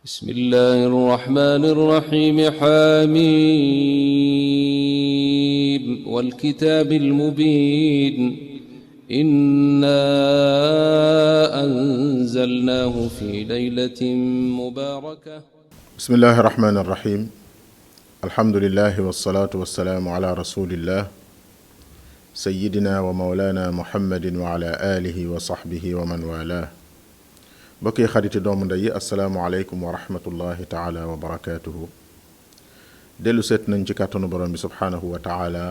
بسم الله الرحمن الرحيم حميم والكتاب المبين إنا أنزلناه في ليلة مباركة بسم الله الرحمن الرحيم الحمد لله والصلاة والسلام على رسول الله سيدنا ومولانا محمد وعلى آله وصحبه ومن والاه بقي خريط دوم داي السلام عليكم ورحمة الله تعالى وبركاته دلو سيت نانجي كاتونو بروم سبحانه وتعالى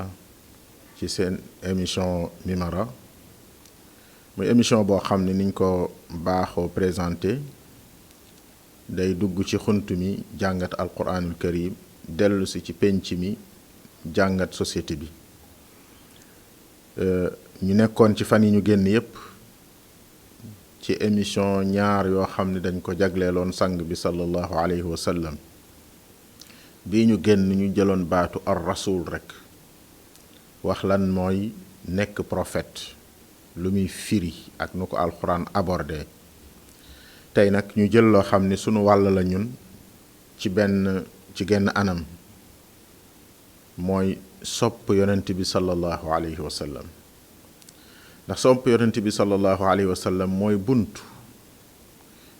ci seen émission Mimara muy émission boo xam ne niñ ko baaxoo présenté day dugg ci xunt mi jàngat alquranul karim dellu si ci penc mi jàngat société bi ñu nekkoon ci fan yi ñu génn yépp ci émission ñaar yoo xam ne dañ ko jagleeloon sang bi sallallahu alayhi wa sallam bii ñu génn ñu jëloon baatu ar rasul rek wax lan mooy nekk prophète lu muy firi ak nu ko alquran abordé tey nag ñu jël loo xam ni sunu wàll la ñun ci genn anam mooy sopp yonent bi sallallahu alayhi wa sallam ndax sopp yonent bi sallallahu alayhi wa sallam mooy buntu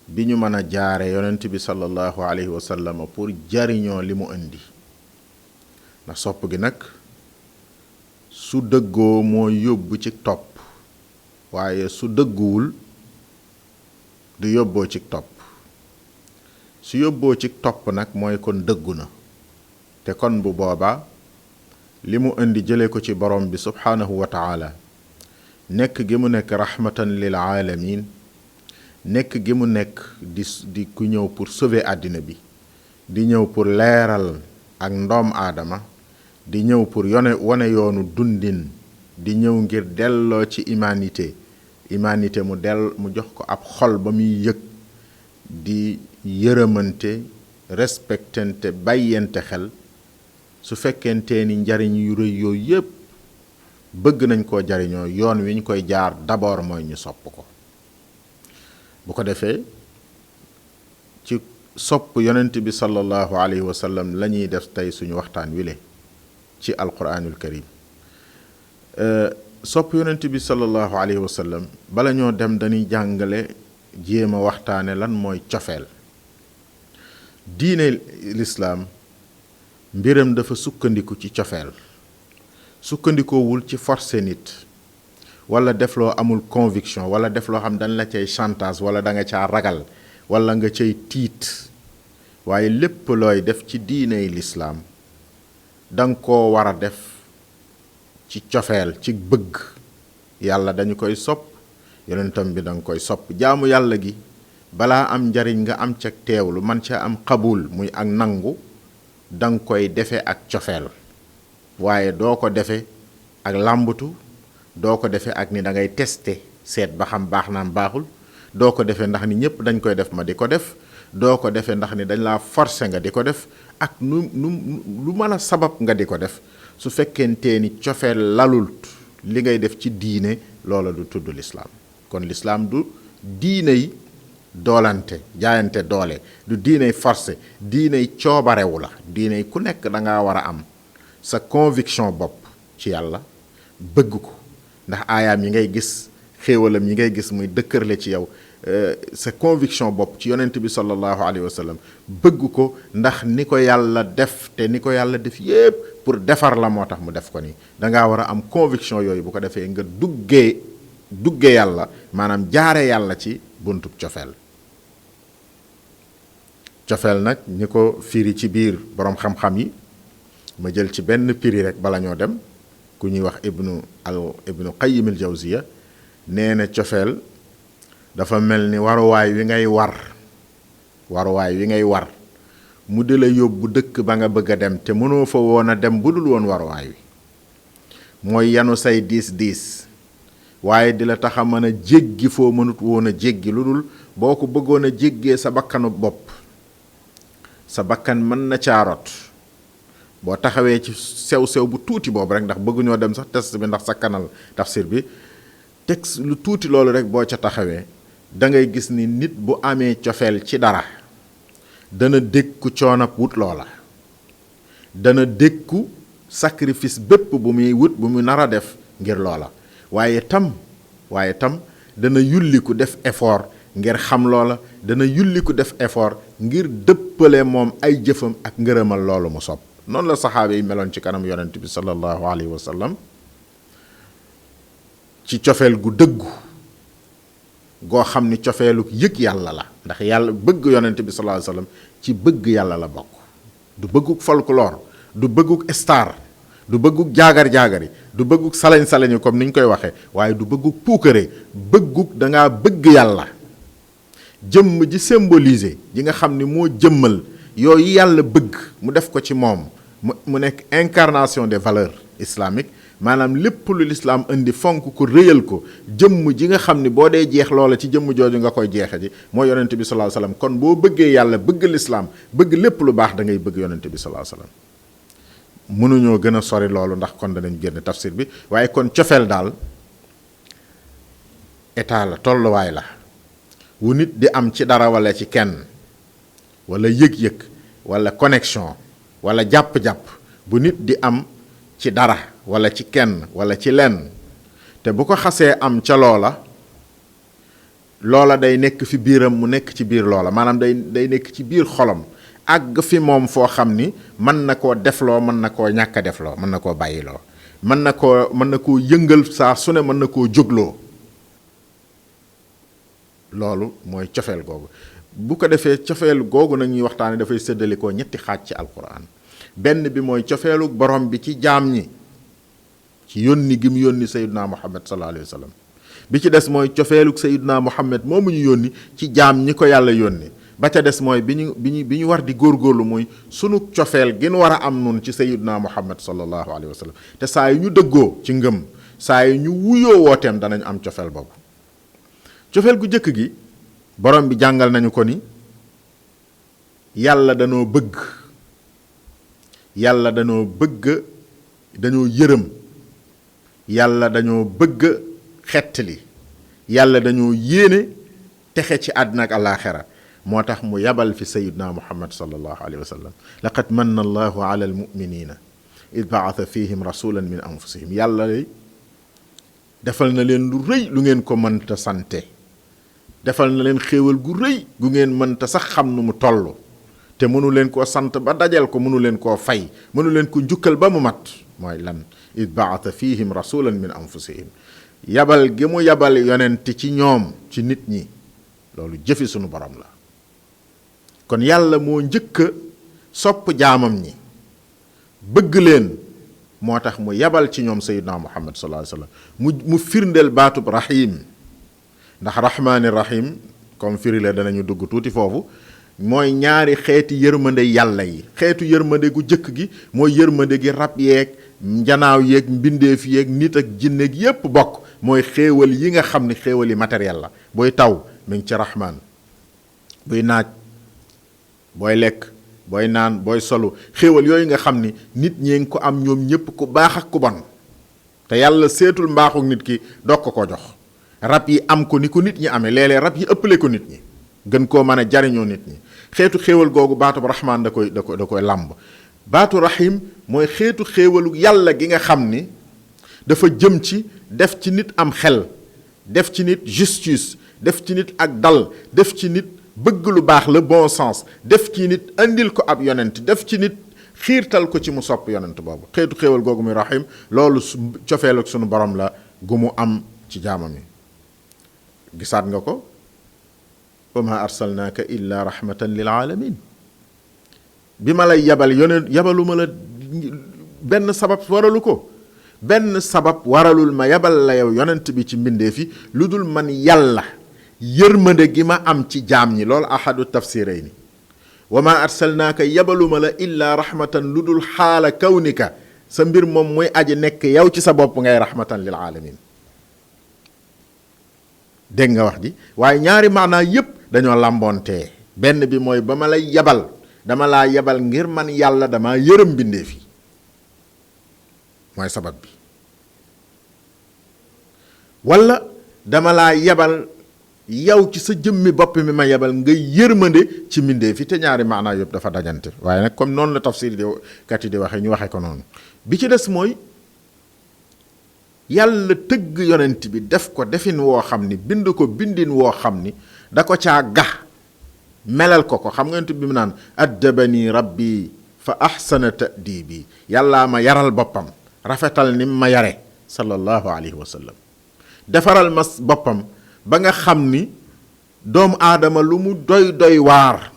bi ñu mën a jaare yonent bi sallallahu alayhi wa sallam pour jariñoo li mu indi ndax sopp gi nag su dëggoo mooy yóbbu ci topp waaye su dëgguwul du yóbboo ci topp su yóbboo ci topp nag mooy kon dëggu na te kon bu boobaa li mu indi jële ko ci borom bi subhanahu wa taala nekk gi mu nekk rahmatan lil alamin nekk gi mu nekk di ku ñëw pour sauver àddina bi di ñëw pour leeral ak ndoom aadama di ñëw pour wane yoonu dundin di ñëw ngir delloo ci humanité mu jox ko ab xol ba muy yëg di yërëmante respectante bàyyente xel su fekkente ni njariñ yu rëy yooyu yépp bëgg nañ koo jariñoo yoon wi ñu koy jaar d'abord mooy ñu sopp ko bu ko defee ci sopp yonent bi sallallahu alayhi wa sallam la ñuy def tey suñu waxtaan wile ci alquranul karim sopp yonent bi sallallahu alayhi wa sallam bala ñoo dem dañuy jàngale jéem a waxtaane lan mooy cofeel diine lislaam mbiram dafa sukkandiku ci cofeel sukkandikoowul ci forcer nit wala def loo amul conviction wala def loo xam dañ la cay chantage wala da nga caa ragal wala nga cay tiit waaye lépp looy def ci diine lislaam danga koo war a def ci cofeel ci bëgg yàlla dañu koy sopp yonentam bi danga koy sopp jaamu yàlla gi balaa am njariñ nga am ca teewlu man ca am xabul muy ak nangu danga koy defe ak cofeel waaye doo ko defe ak làmbatu doo ko defe ak ni da ngay tester seet ba xam baax naam baaxul doo ko defe ndax ni ñépp dañ koy def ma di ko def doo ko defe ndax ni dañ laa forcer nga di ko def ak lu mën a sabab nga di ko def su fekkentee ni cofeel lalult li ngay def ci diine loola du tudd lislaam kon lislaam du diiney doolante jaayante doole du diiney forcé diiney coobarewu la diiney ku nekk da ngaa war a am sa conviction bopp ci yàlla bëgg ko ndax aayaam yi ngay gis xéewalam yi ngay gis muy dëkkërle ci yow sa conviction bopp ci yonent bi sallallahu alayhi wa sallam bëgg ko ndax ni ko yàlla def te ni ko yàlla def yépp pour defar la moo tax mu def ko nii dangaa war a am conviction yooyu bu ko defee nga duggee yàlla maanaam jaare yàlla ci buntub cofeel nag ñi ko firi ci biir boroom xam-xam yi ma jël ci benn piri rek bala ñoo dem ku ñuy wax ibnu qayyim al jawziya nee na cofeel dafa mel ni waruwaay wi ngay war mu di la yóbbu dëkk ba nga bëgg a dem te mënoo fa woon a dem bu dul woon waruwaay wi mooy yanu say diis waaye di la tax a mën a jéggi foo mënut woon a jéggi lu dul boo ko bëggoon a jéggee sa bakkanu bopp sa bakkan mën na caarot boo taxawee ci sew bu tuuti boobu rek ndax bëgguñoo dem sax test bi ndax sa kanal tafsir bi texte lu tuuti loolu rek boo ca taxawee da ngay gis ni nit bu amee cofeel ci dara dana dékku coonab wut loola, dana dékku sacrifice bépp bu muy wut bu mu nar a def ngir loola, waaye tam dana yulliku def effort ngir xam loola, dana yulliku def effort ngir dëppale moom ay jëfam ak ngërëmal loolu mu sopp. noonu la saxaaba yi meloon ci kanam yonent bi sallallahu alayhi wa sallam ci cofeel gu dëggu goo xam ni cofeelu yëg yàlla la, ndax yàlla bëgg yonent bi sallallahu alayhi wa sallam ci bëgg yàlla la bokk. du bëgguk folklore, du bëgguk star, du bëgguk jaagar-jaagari, du bëgguk salañ-salañi comme ni ñu koy waxee, waaye du bëgguk puukare, bëgguk dangaa bëgg yàlla. jëmm ji symboliser ji nga xam ni moo jëmmal yooyu yàlla bëgg mu def ko ci moom mu nekk incarnation des valeurs islamiques, maanaam lépp lu lislaam indi fonk ko réyal ko, jëmm ji nga xam ni boo dee jeex loola ci jëmm jooju nga koy jeexe ji mooy yonent bi sallallahu alayhi wasallam. kon boo bëggee yàlla bëgg lislaam bëgg lépp lu baax da ngay bëgg yonent bi sallallahu alayhi wasallam. mënuñoo gën a sori loolu ndax kon danañ génn tafsir bi, waaye kon cofeel daal état la, tolluwaay la wu nit di am ci dara wala ci kenn, wala yëg-yëg wala connexion wala jàpp-jàpp bu nit di am ci dara wala ci kenn wala ci lenn, te bu ko xasee am ca loola day nekk fi biiram mu nekk ci biir loola, maanaam day nekk ci biir xolam, àgg fi moom foo xam ni mën na koo defloo, mën na koo ñàkk a defloo, mën na koo bàyyiloo, mën na koo yëngal saa su ne, mën na koo jógloo. loolu mooy cofeel googu. bu ko defee cofeel googu nag ñuy waxtaane dafay séddalikoo ñetti xaaj ci alquran. benn bi mooy cofeelu borom bi ci jaam ñi ci yónni gi mu yónni sayyiduna muhammad sallallahu alayhi wa sallam. bi ci des mooy cofeelu sayyiduna muhammad moomu ñu yónni ci jaam ñi ko yàlla yónni. ba ca des mooy bi ñu war di góorgóorlu muy sunu cofeel gi nu war a am nun ci sayyiduna muhammad sallallahu alayhi wa sallam. te saa yu ñu dëggoo ci ngëm, saa yu ñu wuyoo wooteem danañ am cofeel boobu. cofeel gu jëkk gi borom bi jàngal nañu ko ni yàlla danoo bëgg, yàlla danoo bëgg, dañoo yërëm, yàlla dañoo bëgg xettali, yàlla dañoo yéene texe ci àddina ak àllaaxira. moo tax mu yabal fi sayyidina muhammad sallallahu alayhi wa sallam. laqad manna allahu ala almuminina id baata fihim rasulan min anfusihim. yàlla lay defal na leen lu rëy lu ngeen ko mënta sante, defal na leen xéewal gu rëy gu ngeen mënta sax xam nu mu toll, te mënu leen koo sant ba dajal ko, mënu leen koo fay, mënu leen ko njukkal ba mu mat. mooy lan? id baata fihim rasulan min anfusihim. yabal gi mu yabal yonent ci ñoom, ci nit ñi, loolu jëfi sunu borom la. kon yàlla moo njëkk a sopp jaamam ñi, bëgg leen, moo tax mu yabal ci ñoom sayyidina muhammad sallallahu alayhi wasallam mu firndeel baatub rahim. ndax rahmaani rahim comme firi la danañu dugg tuuti foofu, mooy ñaari xeeti yërmande yàlla yi. xeetu yërmande gu jëkk gi mooy yërmande gi rab yeeg njanaaw yeeg mbindeef yeeg nit ak jinne gi yépp bokk, mooy xéewal yi nga xam ni xéewal yi matériel la. booy taw mi ngi ci rahmaan, buy naaj, booy lekk, booy naan, booy solu, xéewal yooyu nga xam ni nit ñee ngi ko am ñoom ñépp, ku baax ak ku bon, te yàlla seetul mbaaxu nit ki doog ko jox. rab yi am ko ni ko nit ñi amee, léeg-léeg rab yi ëppale ko nit ñi, gën koo mën a jariñoo nit ñi. xeetu xéewal googu baatu rahmaan da koy làmb. baatu rahim mooy xeetu xéewalu yàlla gi nga xam ni dafa jëm ci def ci nit am xel, def ci nit justice, def ci nit ak dal, def ci nit bëgg lu baax, le bon sens, def ci nit andil ko ab yonent, def ci nit xiirtal ko ci mu sopp yonent boobu. xeetu xéewal googu muy rahim, loolu cofeel ak sunu borom la gu mu am ci jaamam yi. gisaat nga ko, wa ma arsalnaaka illa rahmatan lil alamin. bi ma lay yabal yonent yabaluma la benn sabab waralu ko, benn sabab waralul ma yabal la yow yonent bi ci mbindeef yi lu dul man yàlla yërmande gi ma am ci jaam ñi. loolu ahadu tafsirayni. wa ma arsalnaaka yabaluma la illa rahmatan lu dul xaala kawnika, sa mbir moom muy aji nekk yow ci sa bopp ngay rahmatan lil alamin. dégg nga wax ji. waaye ñaari maanaa yépp dañoo làmboontee. benn bi mooy ba ma lay yabal, dama laa yabal ngir man yàlla dama yërëm mbindeef yi, mooy sabab bi. walla dama laa yabal yow ci sa jëmmi bopp mi ma yebal nga yërmande ci mbindee fi te ñaari maanaa yëpp dafa dajante waaye nag comme noonu la tafsir di kat yi di waxee ñu waxee ko noonu bi ci des mooy yàlla tëgg yonent bi def ko defin woo xam ni bind ko bindin woo xam ni da ko caa gax melal ko xam nga yonent bi mu naan addabani rabbi fa ahsana ta'dibi yàllaa ma yaral boppam rafetal ni ma yare sallallahu alayhi wa sallam defaral ma boppam ba nga xam ni doomu aadama lu mu doy doy waar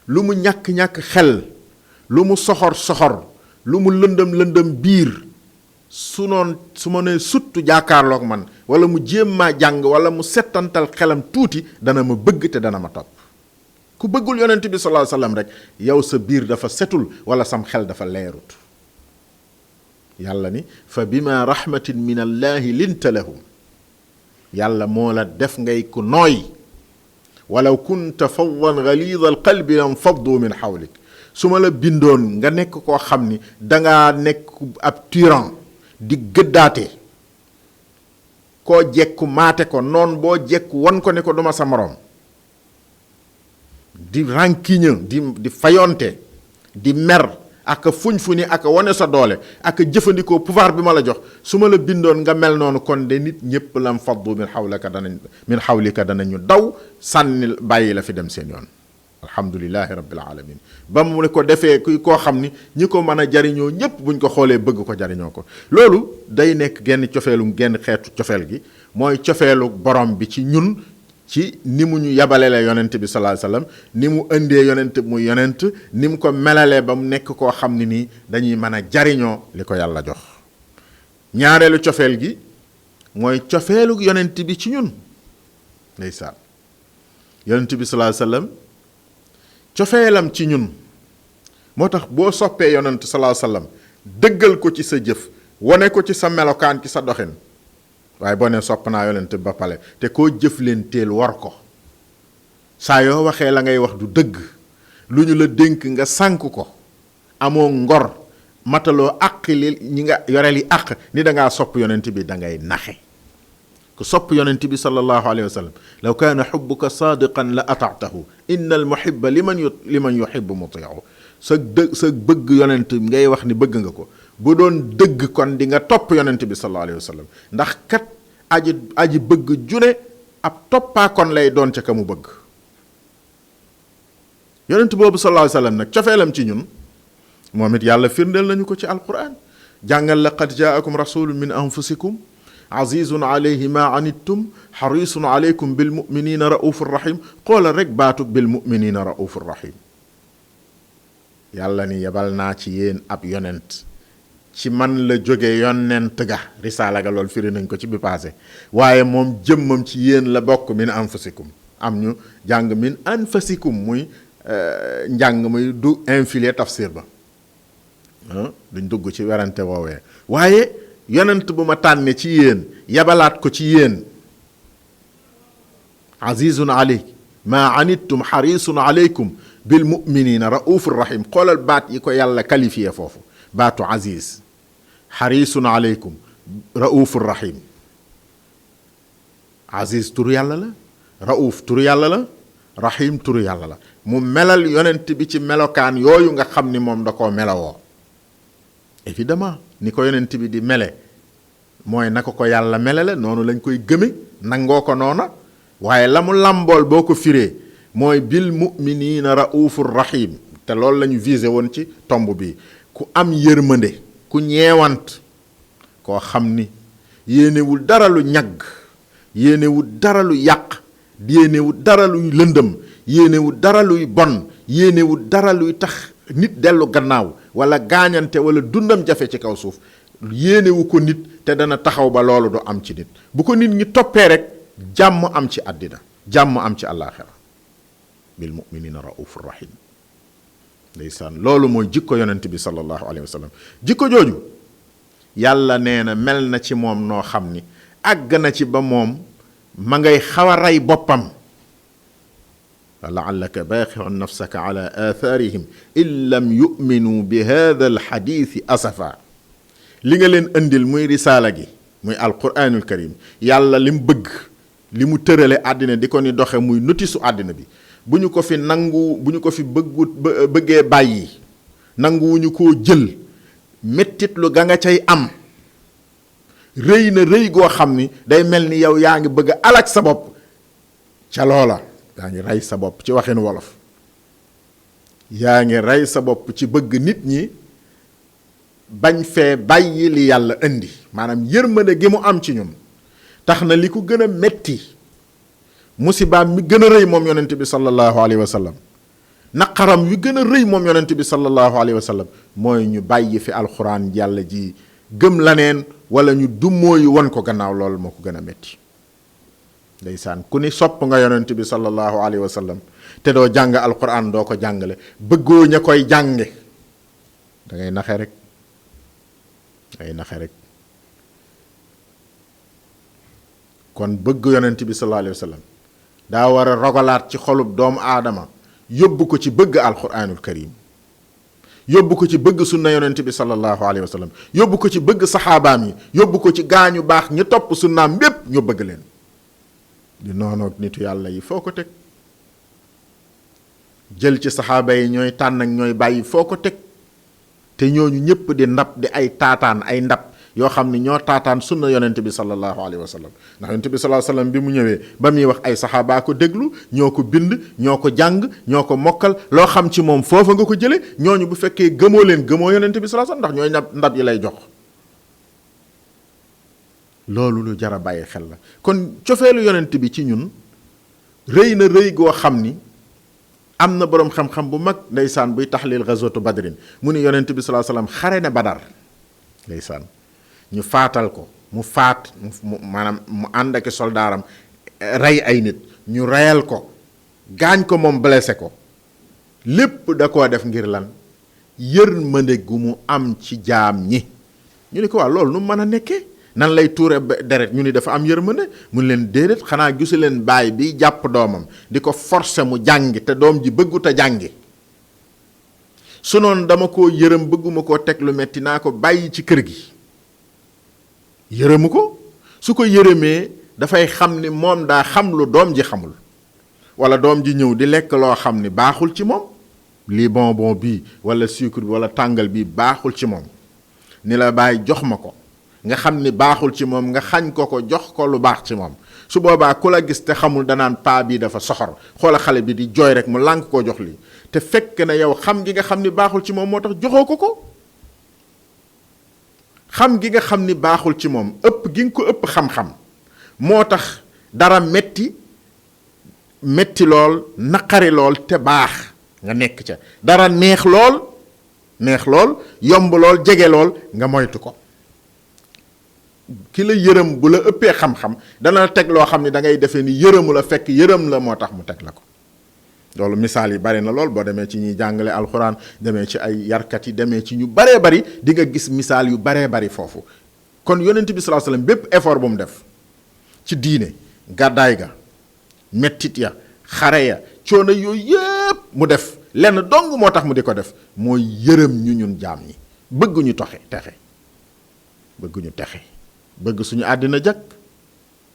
lu mu ñàkk-ñàkk xel lu mu soxor lu mu lëndëm biir su ma nee suttu jàkkaarloog man wala mu jéem maa jàng wala mu settantal xelam tuuti dana ma bëgg te dana ma topp ku bëggul yonent bi sallallahu alayhi wasallam rek yow sa biir dafa setul wala sam xel dafa leerut yàlla ni fa bima rahmatin min allahi linta lahum yàlla moo la def ngay ku nooy walaw kunta faddan ghalida alqalbi lam faddu min hawlik su ma la bindoon nga nekk koo xam ni dangaa nekk ab tyran di gëddaate koo jekku maate ko noon boo jekku won ko ne ko duma sa moroom di rancune di fayonte di mer ak fuñ-fuñi ak wane sa doole ak jëfandikoo pouvoir bi ma la jox su ma la bindoon nga mel noonu kon de nit ñépp lam faddu min xawlika danañu daw sànni bàyyi la fi dem seen yoon alhamdulillahi rabbil alamin ba mu ne ko defee kuy koo xam ni ñi ko mën a jariñoo ñépp buñ ko xoolee bëgg ko jariñoo ko loolu day nekk genn xeetu cofeel gi mooy cofeelu borom bi ci ñun ci ni mu ñu yabalele yonent bi sallallahu alayhi wasallam ni mu indee yonent muy yonent ni mu ko melalee ba mu nekk koo xam ne nii dañuy mën a jariñoo li ko yàlla jox ñaareelu cofeel gi mooy cofeelu yonent bi ci ñun ndeysaan yonent bi sallallahu alayhi wasallam cofeelam ci ñun moo tax boo soppee yonent sallallahu alayhi wasallam dëggal ko ci sa jëf wane ko ci sa melokaan ci sa doxin waaye boo ne sopp naa yonent ba pale te koo jëf leen teel war ko saa yoo waxee la ngay wax du dëgg lu ñu la dénk nga sànk ko amoo ngor mataloo àq li ñi nga yoreel yi àq ni dangaa sopp yonent bi da ngay naxe ku sopp yonent bi sallallahu alayhi wa sallam law kaana xubbuka saadiqan la ataatahu inna al muhibba liman yuhibbu mutiihu sa bëgg yonent ngay wax ni bëgg nga ko bu doon dëgg kon di nga topp yonent bi sallallahu alayhi wa sallam ndax kat aji bëgg june ab toppaa kon lay doon ca ka mu bëgg yonent boobu sallallahu alayhi wa sallam nag cofeelam ci ñun moom it yàlla firndeel nañu ko ci alquran jàngal laqad jaakum rasulun min anfusikum azizun alayhi ma anittum xarisun alaykum bil muminina raufur rahim xoolal rek baatu bil muminina raufur rahim yàlla ni yebal naa ci yéen ab yonent ci man la jóge yonent ga risaala ga lool firi nañ ko ci bi passé waaye moom jëmmam ci yéen la bokk min anfusikum am ñu jàng min anfusikum muy njàng muy du infilé tafsir ba duñ dugg ci werante woowee waaye yonent bu ma tànne ci yéen yabalaat ko ci yéen azizun aleyk ma anittum xarisun aleykum bil muminina raufur rahim xoolal baat yi ko yàlla qualifié foofu baatu aziz xarisun aleykum raufur rahim aziz turu yàlla la rauf turu yàlla la rahim turu yàlla la mu melal yonent bi ci melokaan yooyu nga xam ni moom da koo melawoo évidemment ni ko yonent bi di mele mooy naka ko yàlla melale noonu lañ koy gëme nangoo ko noona waaye la mu làmbool boo ko firee mooy bil muminina raufur rahim te loolu la ñu visé woon ci tomb bi ku am yërmande ku ñeewant koo xam ni yéenewul dara lu ñagg yéenewul dara lu yàq yéenewul dara luy lëndëm yéenewul dara luy bon yéenewul dara luy tax nit dellu gannaaw wala gaañante wala dundam jafe ci kaw suuf yéenewu ko nit te dana taxaw ba loolu du am ci nit bu ko nit ñi toppee rek jàmm am ci àddina jàmm am ci àllaaxira bil muminina raufur rahim ndeysaan loolu mooy jikko yonent bi sallallahu alayhi wa sallam jikko jooju yàlla nee na mel na ci moom noo xam ni àgg na ci ba moom ma ngay xaw a rey boppam laallaka baaxiun nafsaka ala athaarihim in lam yuminu bi hada alxadiisi asafa li nga leen indil muy risaala gi muy alquranul karim yàlla lim bëgg li mu tërale àddina di ko ni doxe muy notisu àddina bi bu ñu ko fi nangu bu ñu ko fi bëggee bàyyi nanguwuñu koo jël mettit lu ga nga cay am rëy na rëy goo xam ni day mel ni yow yaa ngi bëgg a alak sa bopp ca loola yaa ngi rey sa bopp ci waxin wolof yaa ngi rey sa bopp ci bëgg nit ñi bañ fee bàyyi li yàlla indi maanaam yërmande gi mu am ci ñun tax na li ko gën a metti musibaam mi gën a rëy moom yonent bi sallallahu alayhi wa sallam naqaram wi gën a rëy moom yonent bi sallallahu alayhi wa sallam mooy ñu bàyyi fi alxuraan yàlla ji gëm laneen wala ñu dummóoyu won ko gannaaw loolu moo ko gën a metti ndeysaan ku ni sopp nga yonent bi sallallahu alayhi wa sallam te doo jàng alxuraan doo ko jàngale bëggoo ña koy jànge da ngay naxe rek ay naxe rek kon bëgg yonent bi sallallahu alayhi wa sallam daa war a rogalaat ci xolub doomu aadama yóbbu ko ci bëgg alquranul karim yóbbu ko ci bëgg sunna yonent bi sallallahu alayhi wa sallam yóbbu ko ci bëgg saxaabaam yi yóbbu ko ci gaañu baax ñi topp sunnaam bépp ñu bëgg leen di noonoog nitu yàlla yi foo ko teg jël ci saxaaba yi ñooy tànn ak ñooy bàyyi foo ko teg te ñooñu ñëpp di ndab di ay taataan ay ndab yoo xam ni ñoo taataan sunna yonent bi sallallahu alayhi wa sallam ndax yonent bi sallallahu alayhi wa sallam bi mu ñëwee ba muy wax ay saxaabaa ko déglu ñoo ko bind ñoo ko jàng ñoo ko mokkal loo xam ci moom foofa nga ko jële ñooñu bu fekkee gëmoo leen gëmoo yonent bi sallallahu alayhi wa sallam ndax ñooy ndab yi lay jox loolu lu jar a bàyyi xel la kon cofeelu yonent bi ci ñun rëy na rëy goo xam ni am na boroom xam-xam bu mag ndeysaan buy taxlil ghazwatu badrin mu ni yonent bi sallallahu alayhi wa sallam xare na badar ndeysaan ñu faatal ko mu faat maanaam mu ànd ak soldaaram rey ay nit ñu reyal ko gaañ ko moom blessé ko lépp da koo def ngir lan yërmande gu mu am ci jaam ñi ñu ni ko waa loolu nu mën a nekkee nan lay tuure deret ñu ni dafa am yërmande mun leen déedéet xanaa gisu leen baay bi jàpp doomam di ko forcer mu jàngi te doom ji bëggut a jàngi su noonu dama koo yërëm bëgguma koo teg lu metti naa ko bàyyi ci kër gi yërëmu ko su ko yërëmee dafay xam ni moom daa xam lu doom ji xamul wala doom ji ñëw di lekk loo xam ni baaxul ci moom lii bonbon bii wala sucre bi wala tàngal bi baaxul ci moom ni la bàyyi jox ma ko nga xam ni baaxul ci moom nga xañ ko ko jox ko lu baax ci moom su boobaa ku la gis te xamul danaan paa bii dafa soxor xoola xale bi di jooy rek mu lànk koo jox lii te fekk na yow xam gi nga xam ni baaxul ci moom moo tax joxoo ko ko xam gi nga xam ni baaxul ci moom ëpp gi nga ko ëpp xam-xam moo tax dara metti lool naqari lool te baax nga nekk ca dara neex lool yomb lool jege lool nga moytu ko ki la yërëm bu la ëppee xam-xam dana la teg loo xam ni da ngay defee ni yërëmu la fekk yërëm la moo tax mu teg la ko loolu misaal yi bari na lool boo demee ci ñuy jàngale alxuraan demee ci ay yarkat yi demee ci ñu baree bari di nga gis misaal yu baree bari foofu kon yonent bi sallallahu alayhi wasallam bépp effort bu mu def ci diine gàddaay ga mettit ya xare ya coono yooyu yépp mu def lenn dong moo tax mu di ko def mooy yërëm ñu ñun jaam ñi bëgg ñu texe bëgg suñu àddina jak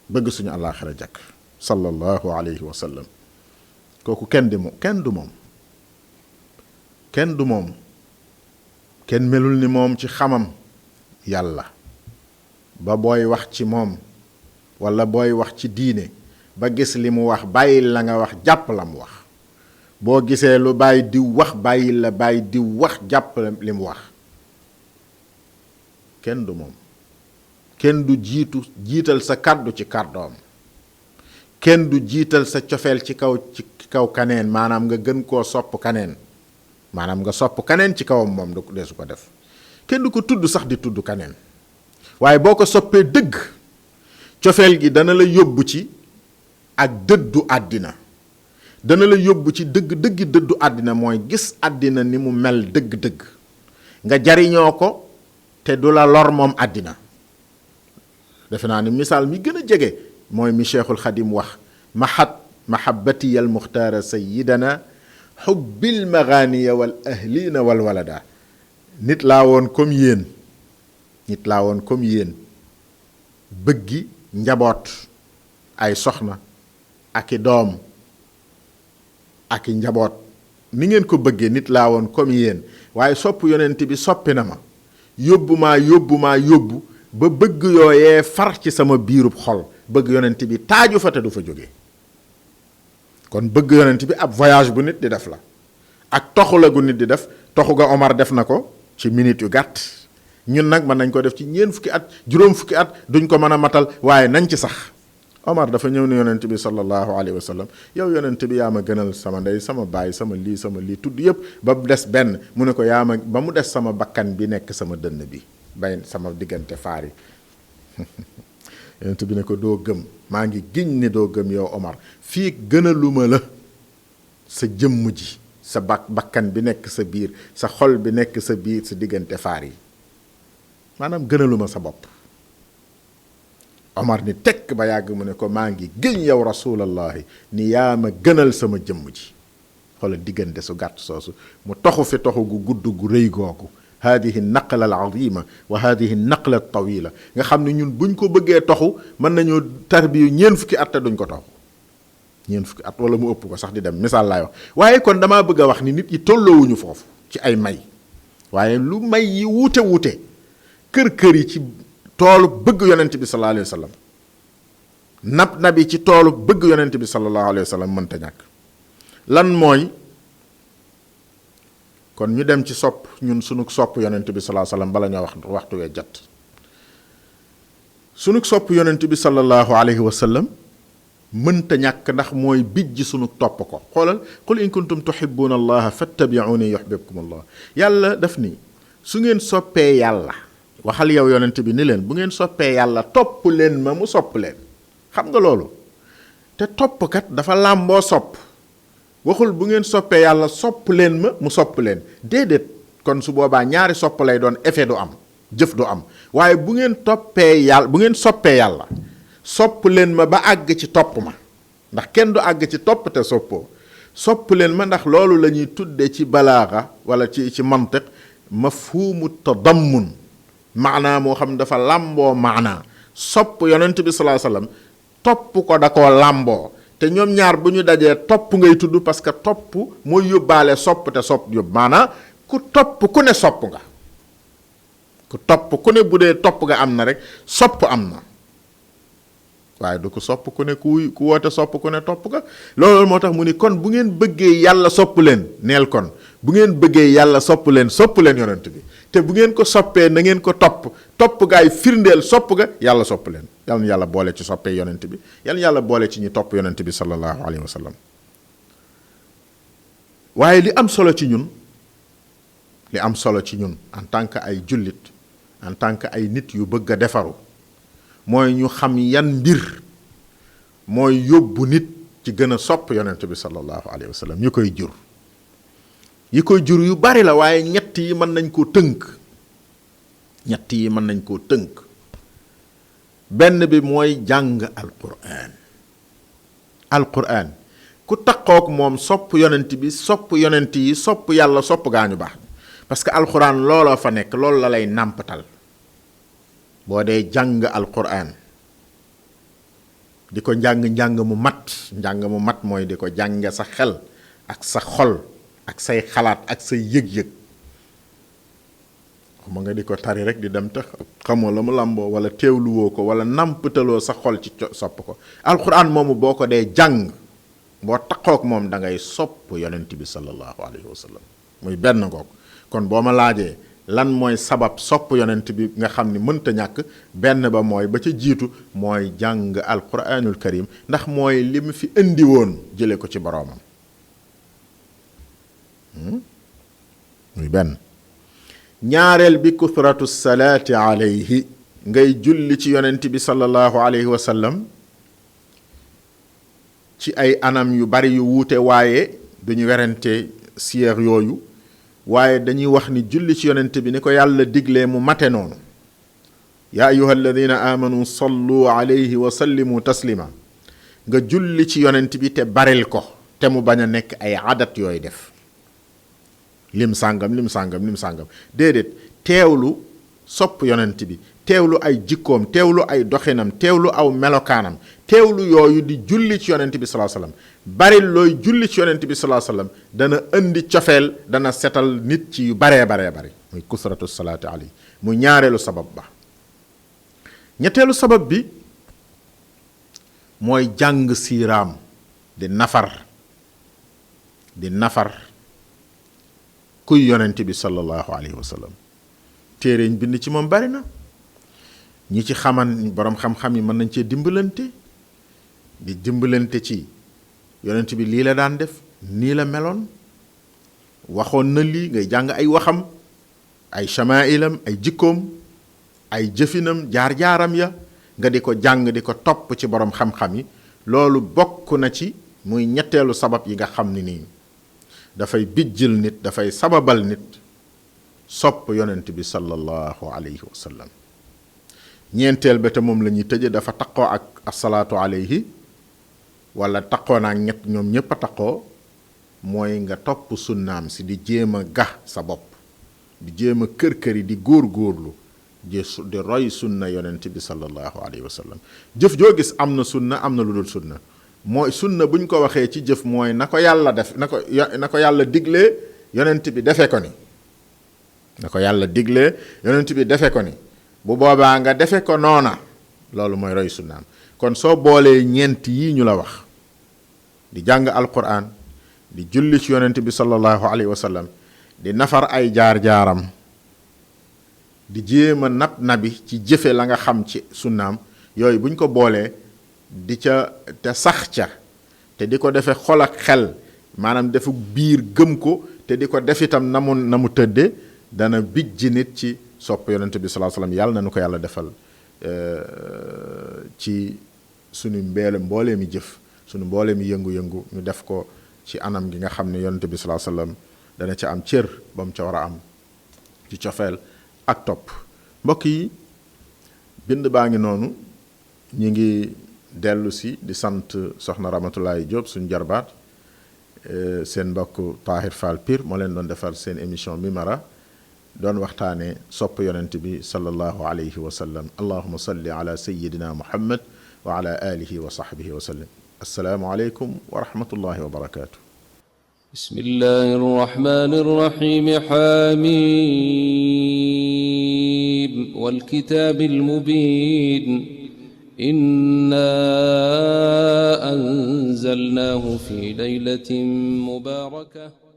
bëgg suñu àllaaxira jak sallallahu alayhi wa sallam kooku kenn du moom kenn melul ni moom ci xamam yàlla ba booy wax ci moom walla booy wax ci diine ba gis li mu wax bàyyil la nga wax jàpp la mu wax boo gisee lu bàyyi diw wax bàyyil la bàyyi diw wax jàpp li mu wax kenn du moom kenn du jiital sa kàddu ci kàddoom kenn du jiital sa cofeel ci kaw kaneen maanaam nga gën koo sopp kaneen maanaam nga sopp kaneen ci kawam moom du deesu ko def kenn du ko tudd sax di tudd kaneen waaye boo ko soppee dëgg cofeel gi dana la yóbbu ci ak dëddu àddina dana la yóbbu ci dëggi dëddu àddina mooy gis àddina ni mu mel dëgg-dëgg nga jariñoo ko te du la lor moom àddina defe naa ni misaal mi gën a jege mooy mi Cheikhul Xadim wax mahabbati al muxtaara sayidana xubbil maganiya wal ahlina wal walada nit laa woon comme yéen bëggi njaboot ay soxna ak i doom ak i njaboot ni ngeen ko bëggee nit laa woon comme yéen waaye sopp yonent bi soppi na ma yóbbu ba bëgg yooyee far ci sama biirub xol bëgg yonent bi taaju fa te du fa jóge kon bëgg yonent bi ab voyage bu nit di def la ak toxu la gu nit di def toxu ga Omar def na ko ci minute yu gàtt ñun nag mën nañ ko def ci ñeent fukki at juróom fukki at duñ ko mën a matal waaye nañ ci sax Omar dafa ñëw ne yonent bi sallallahu alayhi wa sallam yow yonent bi yaa ma gënal sama ndey sama baay sama lii tudd yëpp ba mu des benn mu ne ko yaa ma ba mu des sama bakkan bi nekk sama dënn bi bay sama diggante faar yi yonent bi ne ko doo gëm maa ngi giñ ne doo gëm yow Omar fii gënaluma la sa jëmm ji sa bakkan bi nekk sa biir sa xol bi nekk sa biir sa diggante faar yi maanaam gënaluma sa bopp Omar ni tekk ba yàgg mu ne ko maa ngi gëñ yow rasulallahi ni yaa ma gënal sama jëmm ji xoolal diggante su gàtt soosu mu toxu fi toxu gu gudd gu rëy googu hadihi naqla al azima wa hadihi naqla al tawila nga xam ne ñun buñ ko bëggee toxu mën nañoo tarbiyu ñeen fukki at te duñ ko toxu ñeen fukki at wala mu ëpp ko sax di dem misaal laay wax waaye kon damaa bëgg a wax ni nit yi tolloowuñu foofu ci ay may waaye lu may yi wuute kër yi ci toolu bëgg yonent bi sallallahu alayhi wa sallam nabi ci toolu bëgg yonent bi sallallahu alayhi wa sallam mënta ñàkk lan mooy kon ñu dem ci sopp ñun sunu sopp yonent bi sallallahu alayhi wa sallam bala ñoo wax waxtu wee jot sunu sopp yonent bi sallallahu alayhi wa sallam mënta ñàkk ndax mooy bijj sunu topp ko xoolal qul in kuntum tuhibbuna allaha fattabi'uni yuhibbukum allah yàlla daf ni su ngeen soppee yàlla waxal yow yonent bi ni leen bu ngeen soppee yàlla topp leen ma mu sopp leen xam nga loolu te toppkat dafa làmboo sopp waxul bu ngeen soppee yàlla sopp leen ma mu sopp leen déedéet kon su boobaa ñaari sopp lay doon effet du am jëf du am waaye bu ngeen soppee yàlla sopp leen ma ba àgg ci topp ma ndax kenn du àgg ci topp te soppoo sopp leen ma ndax loolu la ñuy tudde ci balaaxa wala ci mantiq mafhumu tadammun maanaa moo xam dafa làmboo maanaa sopp yonent bi sallallahu alayhi wasallam topp ko da koo làmboo te ñoom ñaar bu ñu dajee topp ngay tudd parce que topp mooy yóbbaale sopp te sopp yóbbu maanaa ku topp ku ne sopp nga ku topp ku ne bu dee topp nga am na rek sopp am na waaye du ko sopp ku ne ku woote sopp ku ne topp nga loolu moo tax mu ni kon bu ngeen bëggee yàlla sopp leen neel kon bu ngeen bëggee yàlla sopp leen yonent bi te bu ngeen ko soppee na ngeen ko topp gaay firndeel sopp ga yàlla sopp leen yàlla na yàlla boole ci soppee yonent bi yàlla na yàlla boole ci ñi topp yonent bi sallallahu alayhi wa sallam waaye li am solo ci ñun en tant que ay jullit en tant que ay nit yu bëgg a defaru mooy ñu xam yan mbir mooy yóbbu nit ci gën a sopp yonent bi sallallahu alayhi wa sallam yi koy jur yu bari la waaye ñett yi mën nañ koo tënk benn bi mooy jàng alquran ku taqook moom sopp yonent bi sopp yonent yi sopp yàlla sopp gaañu baax parce que alquran looloo fa nekk loolu la lay nàmpatal boo dee jàng alquran di ko njàng mu mat mooy di ko jànge sa xel ak sa xol ak say xalaat ak say yëg-yëg xam nga di ko tari rek di dem te xamoo la mu làmboo wala teewluwoo ko wala nàmpataloo sa xol ci sopp ko alquran moomu boo ko dee jàng boo taqook moom da ngay sopp yonent bi sallallahu alayhi wa sallam muy benn ngoog kon boo ma laajee lan mooy sabab sopp yonent bi nga xam ni mënta ñàkk benn ba mooy ba ca jiitu mooy jàng alquranul karim ndax mooy li mu fi indi woon jële ko ci boroomam muy benn ñaareel bi kusratu salaati alayhi ngay julli ci yonent bi sallallahu alayhi wa sallam ci ay anam yu bari yu wuute waaye duñu werante siyeer yooyu waaye dañuy wax ni julli ci yonent bi ni ko yàlla diglee mu mate noonu yaa ayuha alladina amanu sallu alayhi wa sallimu taslima nga julli ci yonent bi te baril ko te mu bañ a nekk ay adat yooy def lim sàngam déedéet teewlu sopp yonent bi teewlu ay jikkoom teewlu ay doxinam teewlu aw melokaanam teewlu yooyu di julli ci yonent bi sallallahu alayhi wasallam bari looy julli ci yonent bi sallallahu alayhi wasallam dana indi cofeel dana setal nit ci yu baree bari muy kusratu salaati alayhi mu ñaareelu sabab ba. ñetteelu sabab bi mooy jàng siiraam di nafar kuy yonent bi sallallahu alayhi wasallam téere ñu bind ci moom bari na ñi ci xaman boroom xam-xam yi mën nañ cee dimbalante ci yonent bi lii la daan def nii la meloon waxoon na lii ngay jàng ay waxam ay shamailam ay jikkoom ay jëfinam jaar-jaaram ya nga di ko jàng di ko topp ci boroom xam-xam yi loolu bokk na ci muy ñetteelu sabab yi nga xam ni nii dafay bijjil nit dafay sababal nit sopp yonent bi sallallahu alayhi wa sallam. ñeenteel ba te moom la ñuy tëje dafa taqoo ak asalaatu alayhi wala taqoo naa ñoom ñépp a taqoo mooy nga topp sunnaam si di jéem a ga sa bopp di jéem a kër-këri di góor-góorlu di roy sunna yonent bi sallallahu alayhi wa sallam. jëf joo gis am na sunna am na lu dul sunna mooy sunna buñ ko waxee ci jëf mooy na ko yàlla def na ko yàlla diglee yonent bi defe ko ni na ko yàlla diglee yonent bi defe ko ni bu boobaa nga defe ko noona loolu mooy roy sunnaam. kon soo boolee ñeent yi ñu la wax di jàng alquran di julli ci yonent bi sallallahu alayhi wa sallam di nafar ay jaar-jaaram di jéem a nabi ci jëfe la nga xam ci sunnaam yooyu buñ ko boolee di ca te sax ca te di ko defe xol ak xel maanaam defu biir gëm ko te di ko def itam na mu tëdde dana bijji nit ci sopp yonent bi sallallahu alayhi wasallam yàlla na nu ko yàlla defal ci sunu mboolee mi jëf sunu mboolee mi yëngu-yëngu ñu def ko ci anam gi nga xam ne yonent bi sallallahu alayhi wasallam dana ca am cër ba mu ca war a am ci cofeel ak topp. mbokk yi bind baa ngi noonu ñi ngi dellu si di sant soxna Ramatoulaye Diop suñu jarbaat seen mbokk Tahir Fall Pire moo leen doon defar seen émission Mimara doon waxtaane sopp yonent bi sallallahu alayhi wa sallam. allahumma salli ala sayyidina muhammad wa ala alihi wa sahbihi wa sallam. assalaamu alaykum wa rahmatullahi wa barakatuh. bismillahir rahmanir rahim. hamim wal kitabil mubin. إنا أنزلناه في ليلة مباركة